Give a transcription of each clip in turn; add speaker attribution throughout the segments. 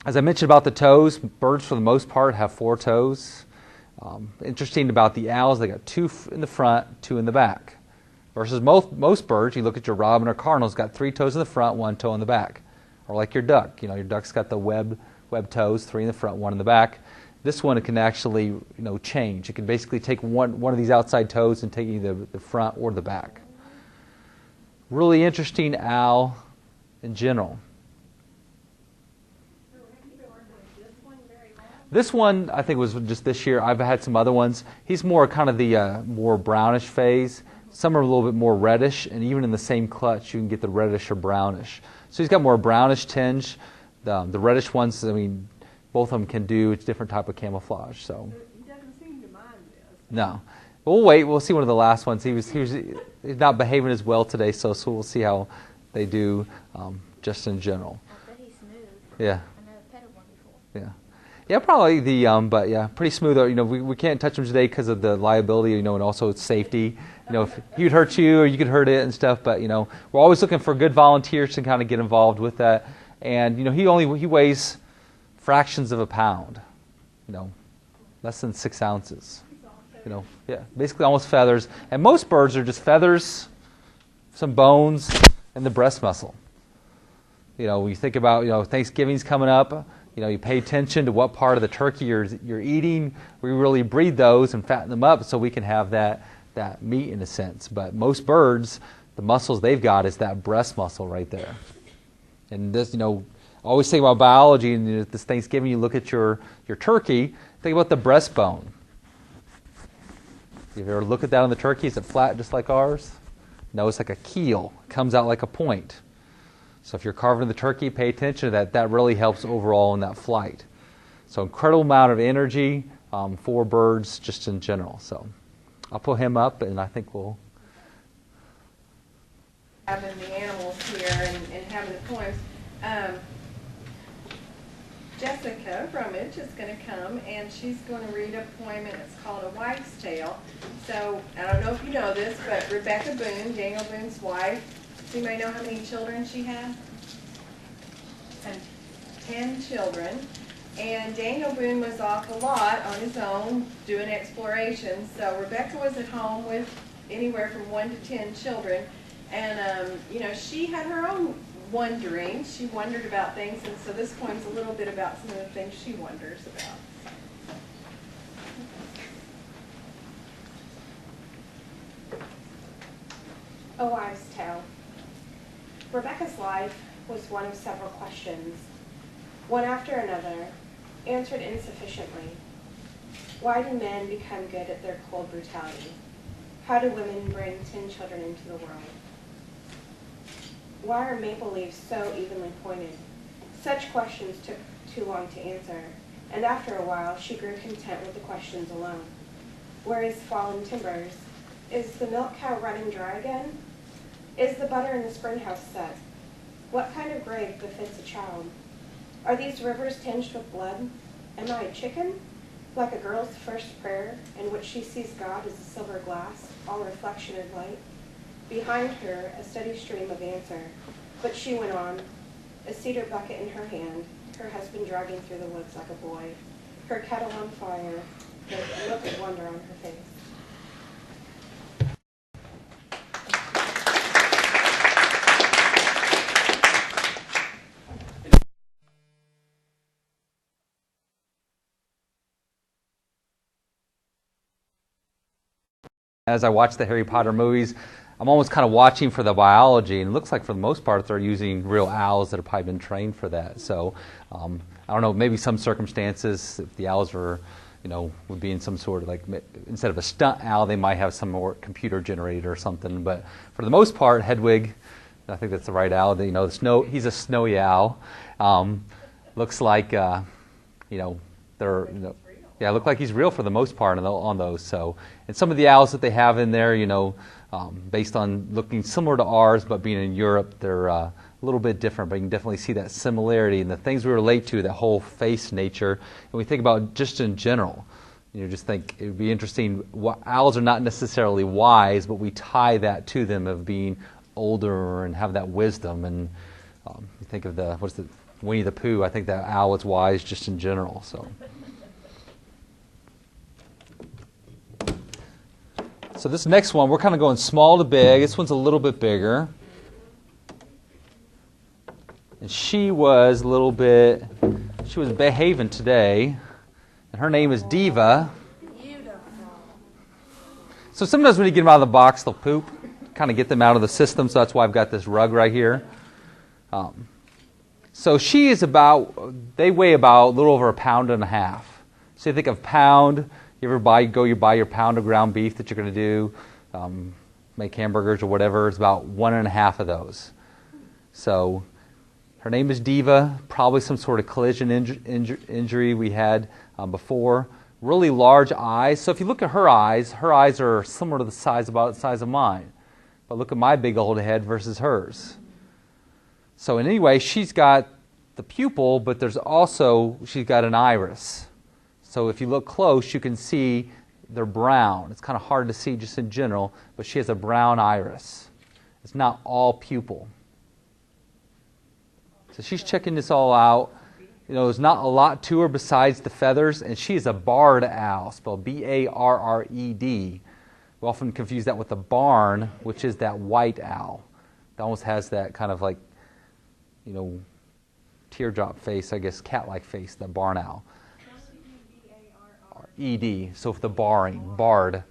Speaker 1: As I mentioned about the toes, birds for the most part have 4 toes. Interesting about the owls, they got 2 in the front, 2 in the back. Versus most birds, you look at your robin or cardinal's got 3 toes in the front, 1 toe in the back. Or like your duck, your duck's got the web toes, 3 in the front, 1 in the back. This one, it can actually change. It can basically take one of these outside toes and take either the front or the back. Really interesting owl in general. This one, I think, was just this year. I've had some other ones. He's more kind of the more brownish phase. Some are a little bit more reddish, and even in the same clutch, you can get the reddish or brownish. So he's got more brownish tinge. The reddish ones, I mean, both of them can do. It's a different type of camouflage. So
Speaker 2: he doesn't seem to mind this.
Speaker 1: No. We'll wait. We'll see one of the last ones. He's not behaving as well today, so we'll see how they do just in general.
Speaker 3: I bet he's smooth.
Speaker 1: Yeah.
Speaker 3: I never petted one before.
Speaker 1: Yeah. Yeah, probably but yeah, pretty smooth. We can't touch him today because of the liability, and also it's safety. If he would hurt you or you could hurt it and stuff, but we're always looking for good volunteers to kind of get involved with that. And he weighs fractions of a pound, less than 6 ounces. Yeah, basically almost feathers. And most birds are just feathers, some bones, and the breast muscle. When you think about Thanksgiving's coming up. You pay attention to what part of the turkey you're eating. We really breed those and fatten them up so we can have that meat in a sense. But most birds, the muscles they've got is that breast muscle right there. And this, always think about biology, and this Thanksgiving you look at your turkey, think about the breastbone. You ever look at that on the turkey? Is it flat just like ours? No, it's like a keel. It comes out like a point. So if you're carving the turkey, pay attention to that. That really helps overall in that flight. So incredible amount of energy for birds just in general. So I'll put him up, and I think we'll...
Speaker 2: Having the animals here and having the poems. Jessica Brummage is going to come, and she's going to read a poem, and it's called A Wife's Tale. So I don't know if you know this, but Rebecca Boone, Daniel Boone's wife, do you may know how many children she had? 10 children. And Daniel Boone was off a lot on his own doing exploration. So Rebecca was at home with anywhere from 1 to 10 children. And, she had her own wondering. She wondered about things. And so this poem's a little bit about some of the things she wonders about.
Speaker 4: A Wife's Tale. Rebecca's life was one of several questions, one after another, answered insufficiently. Why do men become good at their cold brutality? How do women bring 10 children into the world? Why are maple leaves so evenly pointed? Such questions took too long to answer, and after a while she grew content with the questions alone. Where is fallen timbers? Is the milk cow running dry again? Is the butter in the spring house set? What kind of grave befits a child? Are these rivers tinged with blood? Am I a chicken? Like a girl's first prayer, in which she sees God as a silver glass, all reflection and light? Behind her, a steady stream of answer. But she went on, a cedar bucket in her hand, her husband dragging through the woods like a boy, her kettle on fire, the look of wonder on her face.
Speaker 1: As I watch the Harry Potter movies, I'm almost kind of watching for the biology, and it looks like for the most part they're using real owls that have probably been trained for that. So I don't know, maybe some circumstances, if the owls were, would be in some sort of instead of a stunt owl, they might have some more computer generated or something. But for the most part, Hedwig, I think that's the right owl. He's a snowy owl. Looks like, yeah, look like he's real for the most part on those. So, and some of the owls that they have in there, based on looking similar to ours, but being in Europe, they're a little bit different. But you can definitely see that similarity and the things we relate to, that whole face nature. And we think about just in general, just think it would be interesting. Owls are not necessarily wise, but we tie that to them of being older and have that wisdom. And you think of Winnie the Pooh. I think that owl was wise just in general. So this next one, we're kind of going small to big. This one's a little bit bigger. And she was behaving today. And her name is Diva.
Speaker 3: Beautiful.
Speaker 1: So sometimes when you get them out of the box, they'll poop. Kind of get them out of the system. So that's why I've got this rug right here. So she is they weigh about a little over 1.5 pounds. So you think of pound, you buy your pound of ground beef that you're going to do, make hamburgers or whatever. It's about 1.5 of those. So her name is Diva, probably some sort of collision injury we had before. Really large eyes. So if you look at her eyes are similar to about the size of mine. But look at my big old head versus hers. So in any way, she's got the pupil, but she's got an iris. So if you look close, you can see they're brown. It's kind of hard to see just in general, but she has a brown iris. It's not all pupil. So she's checking this all out. There's not a lot to her besides the feathers, and she's a barred owl, spelled B-A-R-R-E-D. We often confuse that with the barn, which is that white owl. It almost has that kind of like, teardrop face, I guess, cat-like face, the barn owl. E-D, so for the barred. Okay.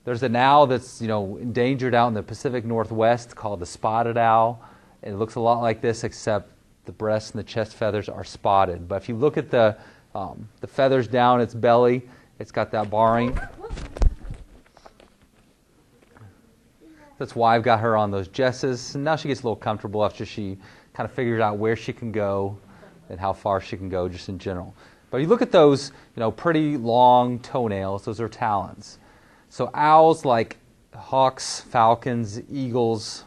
Speaker 1: There's an owl that's, endangered out in the Pacific Northwest called the spotted owl. It looks a lot like this, except the breast and the chest feathers are spotted. But if you look at the feathers down its belly, it's got that barring. That's why I've got her on those jesses. And now she gets a little comfortable after she kind of figures out where she can go and how far she can go just in general. But you look at those, pretty long toenails. Those are talons. So owls like hawks, falcons, eagles,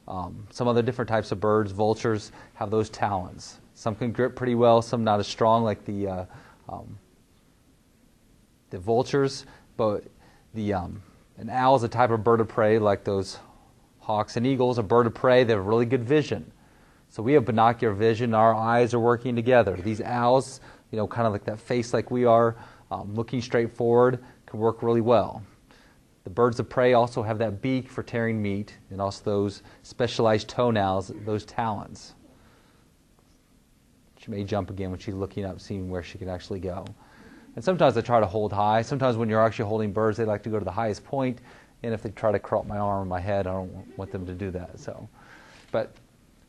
Speaker 1: some other different types of birds, vultures, have those talons. Some can grip pretty well, some not as strong like the vultures. But an owl is a type of bird of prey like those hawks and eagles. A bird of prey, they have really good vision. So we have binocular vision. Our eyes are working together. These owls, kind of like that face like we are, looking straight forward, can work really well. The birds of prey also have that beak for tearing meat, and also those specialized toenails, those talons. She may jump again when she's looking up, seeing where she can actually go. And sometimes they try to hold high. Sometimes when you're actually holding birds, they like to go to the highest point, and if they try to crawl up my arm or my head, I don't want them to do that. But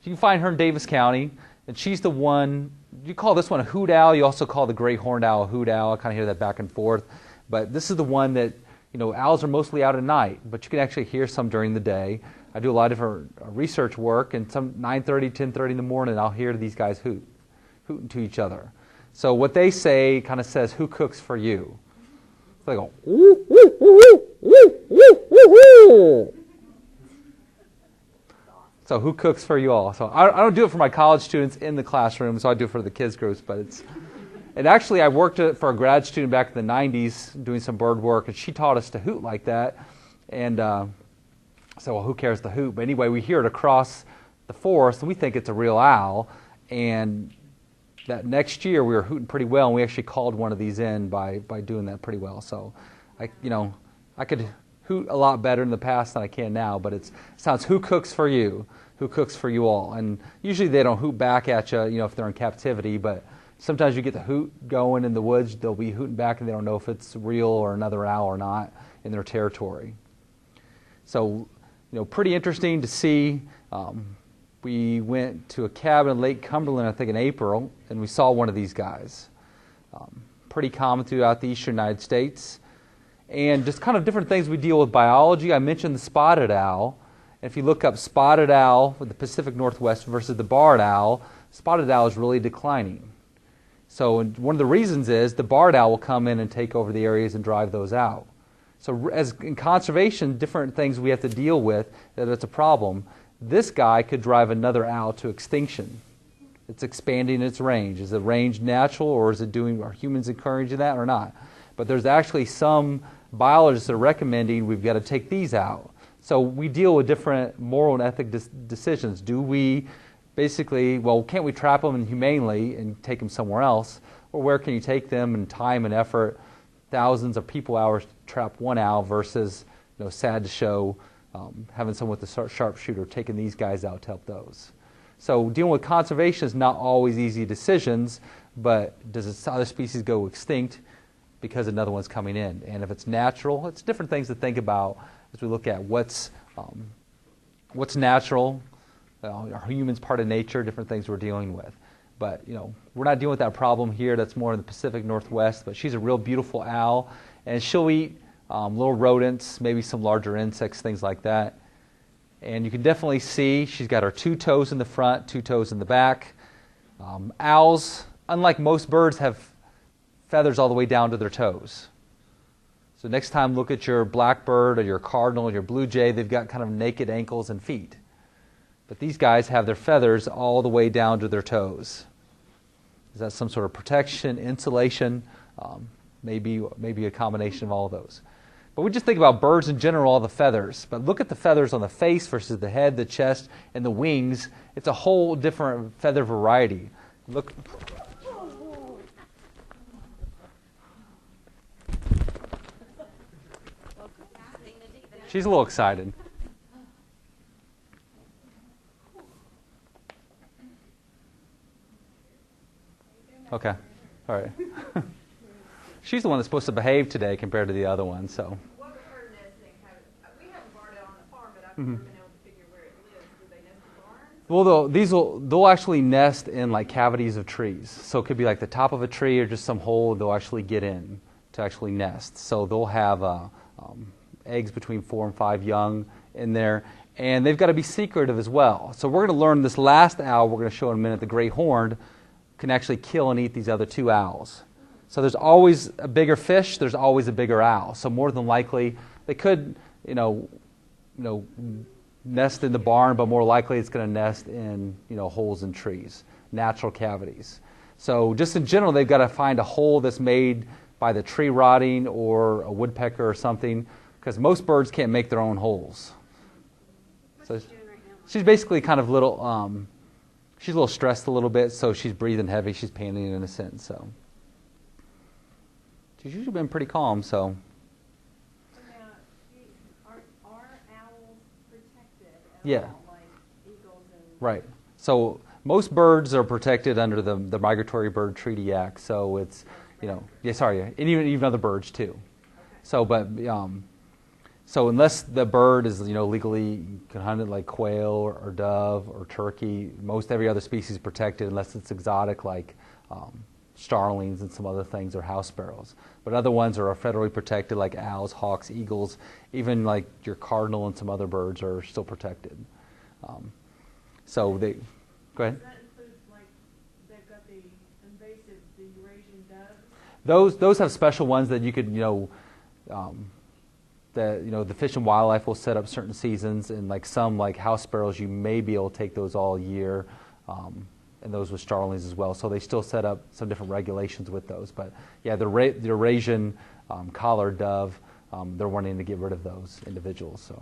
Speaker 1: you can find her in Davis County, and she's the one. You call this one a hoot owl. You also call the gray horned owl a hoot owl. I kind of hear that back and forth. But this is the one that, owls are mostly out at night, but you can actually hear some during the day. I do a lot of different research work, and some 9:30, 10:30 in the morning, I'll hear these guys hooting to each other. So what they say kind of says, "Who cooks for you?" So they go, "Woo, woo, woo, woo, woo, woo, woo." So who cooks for you all? So I don't do it for my college students in the classroom, so I do it for the kids groups. But and actually I worked for a grad student back in the 90s doing some bird work, and she taught us to hoot like that. And so, well, who cares the hoot? But anyway, we hear it across the forest, and we think it's a real owl. And that next year we were hooting pretty well, and we actually called one of these in by doing that pretty well. So I could hoot a lot better in the past than I can now, but it sounds, "Who cooks for you? Who cooks for you all?" And usually they don't hoot back at you, if they're in captivity, but sometimes you get the hoot going in the woods, they'll be hooting back and they don't know if it's real or another owl or not in their territory. So, pretty interesting to see. We went to a cabin in Lake Cumberland, I think in April, and we saw one of these guys. Pretty common throughout the eastern United States. And just kind of different things we deal with biology. I mentioned the spotted owl. And if you look up spotted owl with the Pacific Northwest versus the barred owl, spotted owl is really declining. So one of the reasons is the barred owl will come in and take over the areas and drive those out. So as in conservation, different things we have to deal with, that's a problem. This guy could drive another owl to extinction. It's expanding its range. Is the range natural, or are humans encouraging that or not? But there's actually some biologists that are recommending we've got to take these out. So we deal with different moral and ethic decisions. Do we basically, well, can't we trap them humanely and take them somewhere else? Or where can you take them in time and effort, thousands of people hours to trap one owl versus, sad to show, having someone with a sharpshooter taking these guys out to help those. So dealing with conservation is not always easy decisions, but does this other species go extinct because another one's coming in? And if it's natural, it's different things to think about as we look at what's natural, are humans part of nature, different things we're dealing with. But, we're not dealing with that problem here. That's more in the Pacific Northwest. But she's a real beautiful owl, and she'll eat little rodents, maybe some larger insects, things like that. And you can definitely see she's got her 2 toes in the front, 2 toes in the back. Owls, unlike most birds, have feathers all the way down to their toes. So next time look at your blackbird or your cardinal or your blue jay, they've got kind of naked ankles and feet. But these guys have their feathers all the way down to their toes. Is that some sort of protection, insulation? Maybe a combination of all of those. But we just think about birds in general, all the feathers. But look at the feathers on the face versus the head, the chest, and the wings. It's a whole different feather variety. Look. She's a little excited. Okay. All right. She's the one that's supposed to behave today compared to the other one, so.
Speaker 2: What would her nesting have? We have a barn out on the farm, but I've never been able to figure where it lives. Do they nest in barns?
Speaker 1: Well, they'll actually nest in like cavities of trees. So it could be like the top of a tree or just some hole they'll actually get in to actually nest. So they'll have eggs between 4 and 5 young in there, and they've got to be secretive as well. So we're going to learn this last owl we're going to show in a minute, the gray horned, can actually kill and eat these other 2 owls. So there's always a bigger fish, there's always a bigger owl. So more than likely, they could, nest in the barn, but more likely it's going to nest in, holes in trees, natural cavities. So just in general, they've got to find a hole that's made by the tree rotting or a woodpecker or something, because most birds can't make their own holes. So she's basically kind of she's a little stressed a little bit, so she's breathing heavy, she's panting in a sense, so. She's usually been pretty calm, so.
Speaker 2: Now, are owls protected at
Speaker 1: Yeah.
Speaker 2: all, like eagles and...
Speaker 1: Right. So most birds are protected under the Migratory Bird Treaty Act, so it's, and even other birds too.
Speaker 2: Okay.
Speaker 1: So, but, so unless the bird is, legally hunted like quail or dove or turkey, most every other species is protected unless it's exotic like starlings and some other things, or house sparrows. But other ones are federally protected like owls, hawks, eagles, even like your cardinal and some other birds are still protected. So they, go ahead.
Speaker 2: Does that include, like, they've got the invasive, the Eurasian doves?
Speaker 1: Those have special ones that you could, the Fish and Wildlife will set up certain seasons, and like some like house sparrows, you may be able to take those all year. And those with starlings as well. So they still set up some different regulations with those. But yeah, the Eurasian collared dove, they're wanting to get rid of those individuals. So.